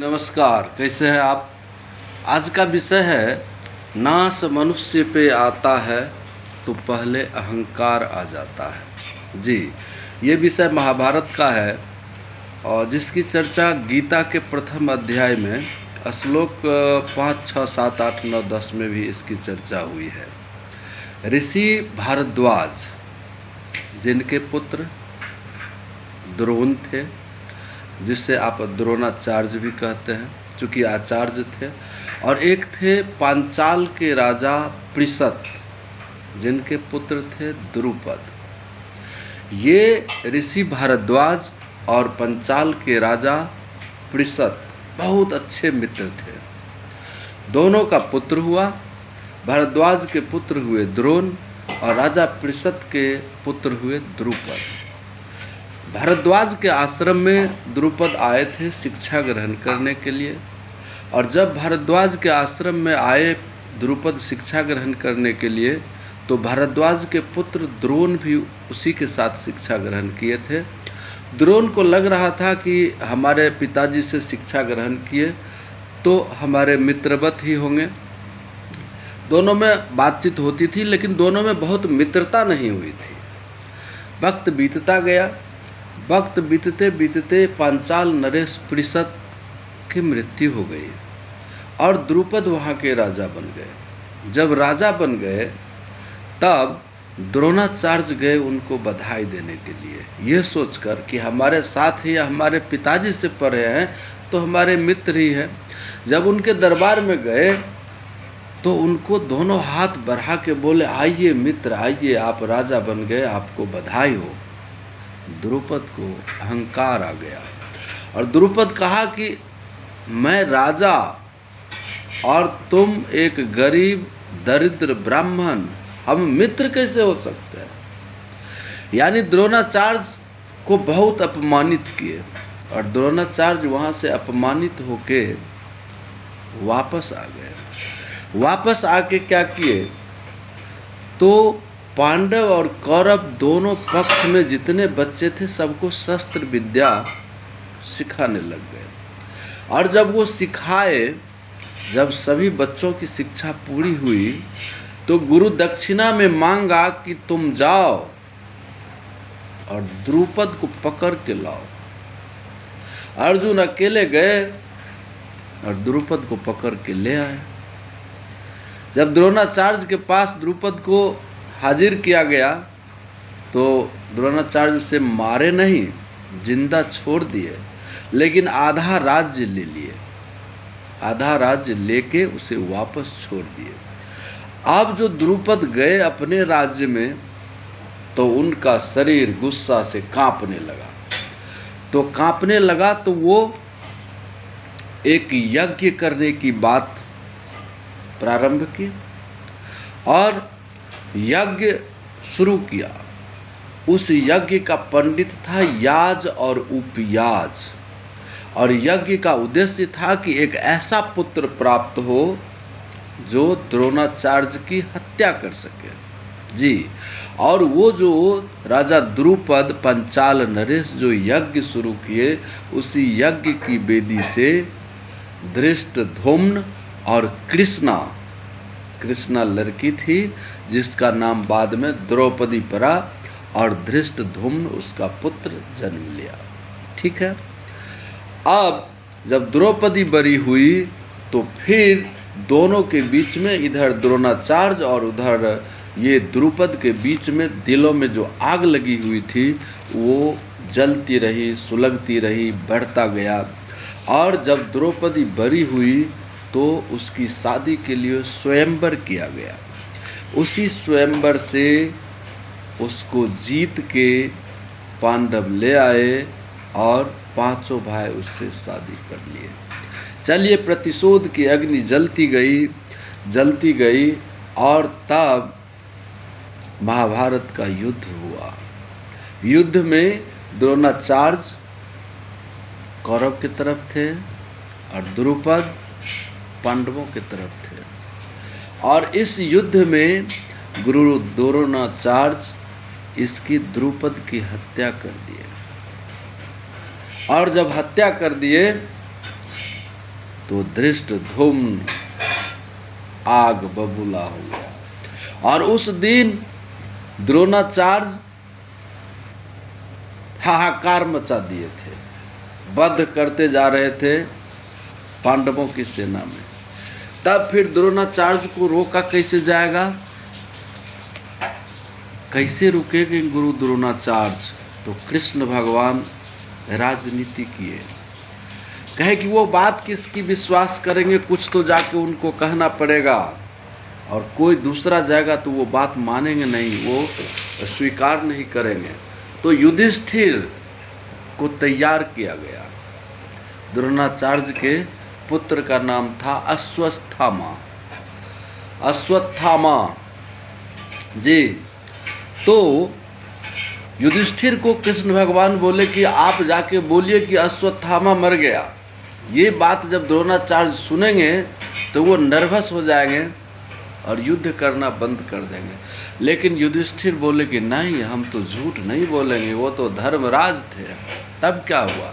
नमस्कार, कैसे हैं आप। आज का विषय है नाश मनुष्य पे आता है तो पहले अहंकार आ जाता है। जी, ये विषय महाभारत का है और जिसकी चर्चा गीता के प्रथम अध्याय में श्लोक 5, 6, 7, 8, 9, 10 में भी इसकी चर्चा हुई है। ऋषि भारद्वाज जिनके पुत्र द्रोण थे, जिससे आप द्रोणाचार्य भी कहते हैं, चूँकि आचार्य थे, और एक थे पांचाल के राजा पृषत जिनके पुत्र थे द्रुपद। ये ऋषि भारद्वाज और पंचाल के राजा पृषत बहुत अच्छे मित्र थे। दोनों का पुत्र हुआ। भारद्वाज के पुत्र हुए द्रोण और राजा पृषत के पुत्र हुए द्रुपद। भारद्वाज के आश्रम में द्रुपद आए थे शिक्षा ग्रहण करने के लिए, और जब भारद्वाज के आश्रम में आए द्रुपद शिक्षा ग्रहण करने के लिए तो भारद्वाज के पुत्र द्रोण भी उसी के साथ शिक्षा ग्रहण किए थे। द्रोण को लग रहा था कि हमारे पिताजी से शिक्षा ग्रहण किए तो हमारे मित्रवत ही होंगे। दोनों में बातचीत होती थी, लेकिन दोनों में बहुत मित्रता नहीं हुई थी। वक्त बीतता गया। वक्त बीतते बीतते पांचाल नरेश पृषत की मृत्यु हो गई और द्रुपद वहाँ के राजा बन गए। जब राजा बन गए तब द्रोणाचार्य गए उनको बधाई देने के लिए, ये सोचकर कि हमारे साथ ही हमारे पिताजी से परे हैं तो हमारे मित्र ही हैं। जब उनके दरबार में गए तो उनको दोनों हाथ बढ़ा के बोले, आइए मित्र आइए, आप राजा बन गए, आपको बधाई हो। द्रुपद को अहंकार आ गया और द्रुपद कहा कि मैं राजा और तुम एक गरीब दरिद्र ब्राह्मण, हम मित्र कैसे हो सकते हैं। यानी द्रोणाचार्य को बहुत अपमानित किए और द्रोणाचार्य वहाँ से अपमानित होके वापस आ गए। वापस आके क्या किए तो पांडव और कौरव दोनों पक्ष में जितने बच्चे थे सबको शस्त्र विद्या सिखाने लग गए। और जब वो सिखाए, जब सभी बच्चों की शिक्षा पूरी हुई तो गुरु दक्षिणा में मांगा कि तुम जाओ और द्रुपद को पकड़ के लाओ। अर्जुन अकेले गए और द्रुपद को पकड़ के ले आए। जब द्रोणाचार्य के पास द्रुपद को हाजिर किया गया तो द्रोणाचार्य उसे मारे नहीं, जिंदा छोड़ दिए, लेकिन आधा राज्य ले लिए। आधा राज्य लेके उसे वापस छोड़ दिए। अब जो द्रुपद गए अपने राज्य में तो उनका शरीर गुस्सा से कांपने लगा। तो वो एक यज्ञ करने की बात प्रारंभ की और यज्ञ शुरू किया। उस यज्ञ का पंडित था याज और उपयाज, और यज्ञ का उद्देश्य था कि एक ऐसा पुत्र प्राप्त हो जो द्रोणाचार्य की हत्या कर सके। जी, और वो जो राजा द्रुपद पंचाल नरेश जो यज्ञ शुरू किए, उसी यज्ञ की वेदी से धृष्टद्युम्न और कृष्णा लड़की थी जिसका नाम बाद में द्रौपदी पड़ा, और धृष्टद्युम्न उसका पुत्र जन्म लिया। ठीक है। अब जब द्रौपदी बड़ी हुई तो फिर दोनों के बीच में, इधर द्रोणाचार्य और उधर ये द्रुपद के बीच में दिलों में जो आग लगी हुई थी वो जलती रही, सुलगती रही, बढ़ता गया। और जब द्रौपदी बड़ी हुई तो उसकी शादी के लिए स्वयंवर किया गया। उसी स्वयंवर से उसको जीत के पांडव ले आए और पांचों भाई उससे शादी कर लिए। चलिए, प्रतिशोध की अग्नि जलती गई और तब महाभारत का युद्ध हुआ। युद्ध में द्रोणाचार्य कौरव की तरफ थे और द्रुपद पांडवों की तरफ थे। और इस युद्ध में गुरु द्रोणाचार्य इसकी द्रुपद की हत्या कर दिए। और जब हत्या कर दिए तो धृष्टद्युम्न आग बबूला हो गया। और उस दिन द्रोणाचार्य हाहाकार मचा दिए थे, वध करते जा रहे थे पांडवों की सेना में। तब फिर द्रोणाचार्य को रोका कैसे जाएगा, कैसे रुकेंगे गुरु द्रोणाचार्य? तो कृष्ण भगवान राजनीति किए, कहे कि वो बात किसकी विश्वास करेंगे, कुछ तो जाके उनको कहना पड़ेगा, और कोई दूसरा जाएगा तो वो बात मानेंगे नहीं, वो स्वीकार नहीं करेंगे। तो युधिष्ठिर को तैयार किया गया। द्रोणाचार्य के पुत्र का नाम था अश्वत्थामा। अश्वत्थामा जी। तो युधिष्ठिर को कृष्ण भगवान बोले कि आप जाके बोलिए कि अश्वत्थामा मर गया। ये बात जब द्रोणाचार्य सुनेंगे तो वो नर्वस हो जाएंगे और युद्ध करना बंद कर देंगे। लेकिन युधिष्ठिर बोले कि नहीं, हम तो झूठ नहीं बोलेंगे, वो तो धर्मराज थे। तब क्या हुआ?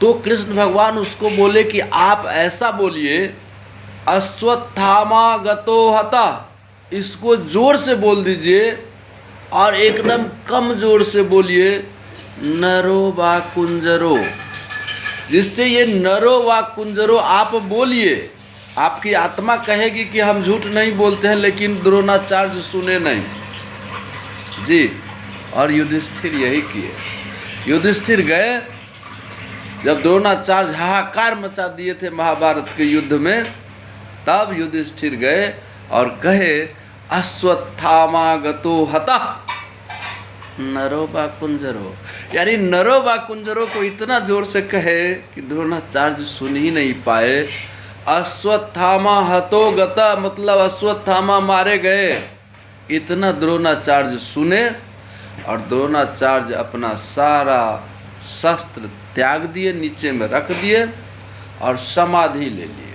तो कृष्ण भगवान उसको बोले कि आप ऐसा बोलिए, अश्वत्थामा गतो हता, इसको जोर से बोल दीजिए और एकदम कम जोर से बोलिए, नरो वा कुंजरो। जिससे ये नरो वा कुंजरो आप बोलिए, आपकी आत्मा कहेगी कि हम झूठ नहीं बोलते हैं, लेकिन द्रोणाचार्य सुने नहीं जी। और युधिष्ठिर यही किए। युधिष्ठिर गए, जब द्रोणाचार्य हाहाकार मचा दिए थे महाभारत के युद्ध में, तब युधिष्ठिर गए और कहे, अश्वत्थामा गतो हता नरो वा कुंजरो। यानी नरो वा कुंजरो को इतना जोर से कहे कि द्रोणाचार्य सुन ही नहीं पाए। अश्वत्थामा हतो गता मतलब अश्वत्थामा मारे गए, इतना द्रोणाचार्य सुने। और द्रोणाचार्य अपना सारा शस्त्र त्याग दिए, नीचे में रख दिए और समाधि ले लिए।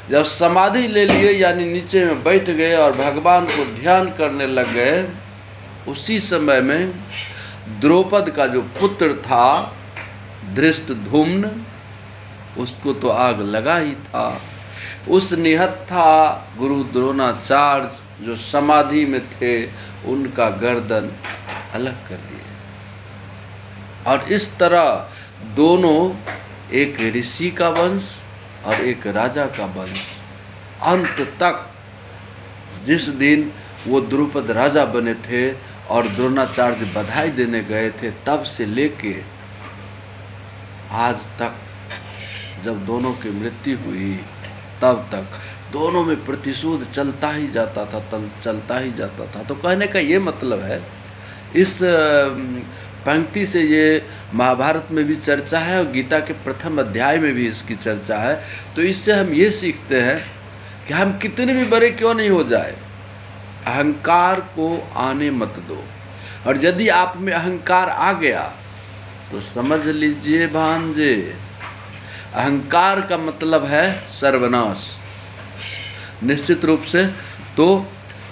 जब समाधि ले लिए यानी नीचे में बैठ गए और भगवान को ध्यान करने लग गए, उसी समय में द्रौपद का जो पुत्र था धृष्टद्युम्न, उसको तो आग लगा ही था। उस निहत्था गुरु द्रोणाचार्य जो समाधि में थे, उनका गर्दन अलग कर दिए। और इस तरह दोनों, एक ऋषि का वंश और एक राजा का वंश, अंत तक जिस दिन वो द्रुपद राजा बने थे और द्रोणाचार्य बधाई देने गए थे, तब से लेके आज तक जब दोनों की मृत्यु हुई, तब तक दोनों में प्रतिशोध चलता ही जाता था, चलता ही जाता था। तो कहने का ये मतलब है, इस पंक्ति से ये महाभारत में भी चर्चा है और गीता के प्रथम अध्याय में भी इसकी चर्चा है। तो इससे हम ये सीखते हैं कि हम कितने भी बड़े क्यों नहीं हो जाए, अहंकार को आने मत दो। और यदि आप में अहंकार आ गया तो समझ लीजिए भांजे, अहंकार का मतलब है सर्वनाश निश्चित रूप से। तो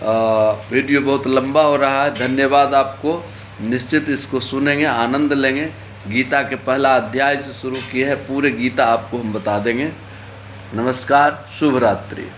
वीडियो बहुत लंबा हो रहा है, धन्यवाद आपको। निश्चित इसको सुनेंगे, आनंद लेंगे। गीता के पहला अध्याय से शुरू किए है, पूरे गीता आपको हम बता देंगे। नमस्कार, शुभ रात्रि।